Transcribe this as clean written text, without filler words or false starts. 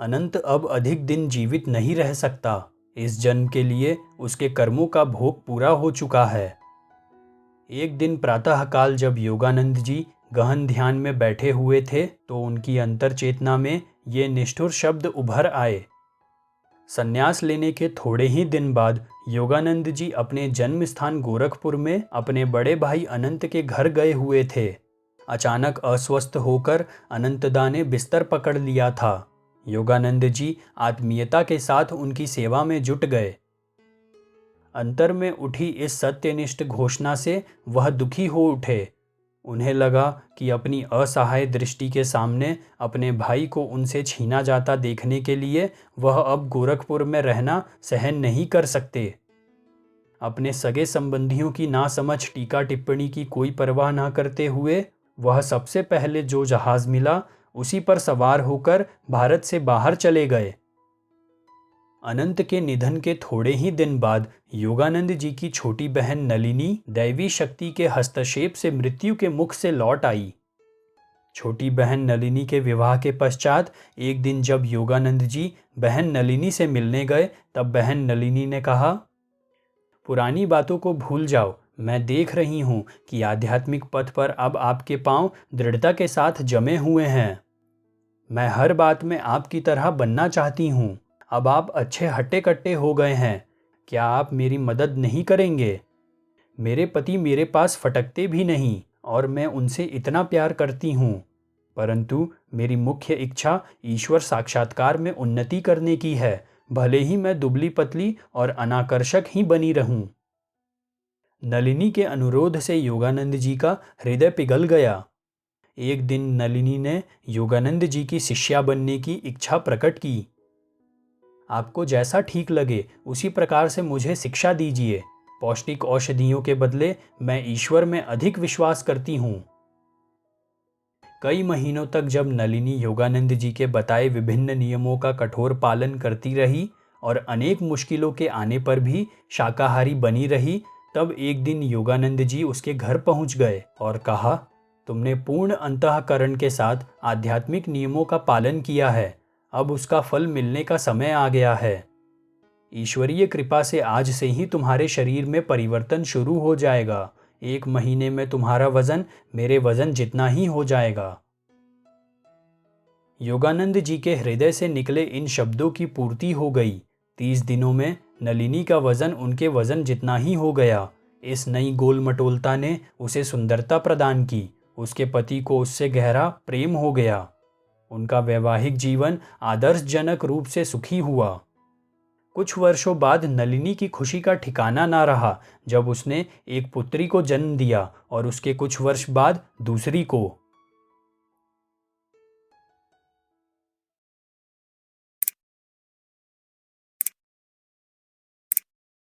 अनंत अब अधिक दिन जीवित नहीं रह सकता। इस जन्म के लिए उसके कर्मों का भोग पूरा हो चुका है। एक दिन प्रातःकाल जब योगानंद जी गहन ध्यान में बैठे हुए थे तो उनकी अंतर चेतना में ये निष्ठुर शब्द उभर आए। संन्यास लेने के थोड़े ही दिन बाद योगानंद जी अपने जन्म स्थान गोरखपुर में अपने बड़े भाई अनंत के घर गए हुए थे। अचानक अस्वस्थ होकर अनंतदा ने बिस्तर पकड़ लिया था। योगानंद जी आत्मीयता के साथ उनकी सेवा में जुट गए। अंतर में उठी इस सत्यनिष्ठ घोषणा से वह दुखी हो उठे। उन्हें लगा कि अपनी असहाय दृष्टि के सामने अपने भाई को उनसे छीना जाता देखने के लिए वह अब गोरखपुर में रहना सहन नहीं कर सकते। अपने सगे संबंधियों की नासमझ टीका टिप्पणी की कोई परवाह न करते हुए वह सबसे पहले जो जहाज मिला उसी पर सवार होकर भारत से बाहर चले गए। अनंत के निधन के थोड़े ही दिन बाद योगानंद जी की छोटी बहन नलिनी दैवी शक्ति के हस्तक्षेप से मृत्यु के मुख से लौट आई। छोटी बहन नलिनी के विवाह के पश्चात एक दिन जब योगानंद जी बहन नलिनी से मिलने गए तब बहन नलिनी ने कहा, पुरानी बातों को भूल जाओ। मैं देख रही हूँ कि आध्यात्मिक पथ पर अब आपके पांव दृढ़ता के साथ जमे हुए हैं। मैं हर बात में आपकी तरह बनना चाहती हूँ। अब आप अच्छे हट्टे कट्टे हो गए हैं। क्या आप मेरी मदद नहीं करेंगे? मेरे पति मेरे पास फटकते भी नहीं और मैं उनसे इतना प्यार करती हूँ, परंतु मेरी मुख्य इच्छा ईश्वर साक्षात्कार में उन्नति करने की है, भले ही मैं दुबली पतली और अनाकर्षक ही बनी रहूं। नलिनी के अनुरोध से योगानंद जी का हृदय पिघल गया। एक दिन नलिनी ने योगानंद जी की शिष्या बनने की इच्छा प्रकट की। आपको जैसा ठीक लगे उसी प्रकार से मुझे शिक्षा दीजिए। पौष्टिक औषधियों के बदले मैं ईश्वर में अधिक विश्वास करती हूँ। कई महीनों तक जब नलिनी योगानंद जी के बताए विभिन्न नियमों का कठोर पालन करती रही और अनेक मुश्किलों के आने पर भी शाकाहारी बनी रही, तब एक दिन योगानंद जी उसके घर पहुंच गए और कहा, तुमने पूर्ण अंतःकरण के साथ आध्यात्मिक नियमों का पालन किया है, अब उसका फल मिलने का समय आ गया है। ईश्वरीय कृपा से आज से ही तुम्हारे शरीर में परिवर्तन शुरू हो जाएगा। 1 महीने में तुम्हारा वजन मेरे वजन जितना ही हो जाएगा। योगानंद जी के हृदय से निकले इन शब्दों की पूर्ति हो गई। 30 दिनों में नलिनी का वजन उनके वजन जितना ही हो गया। इस नई गोलमटोलता ने उसे सुंदरता प्रदान की। उसके पति को उससे गहरा प्रेम हो गया। उनका वैवाहिक जीवन आदर्शजनक रूप से सुखी हुआ। कुछ वर्षों बाद नलिनी की खुशी का ठिकाना ना रहा जब उसने एक पुत्री को जन्म दिया और उसके कुछ वर्ष बाद दूसरी को।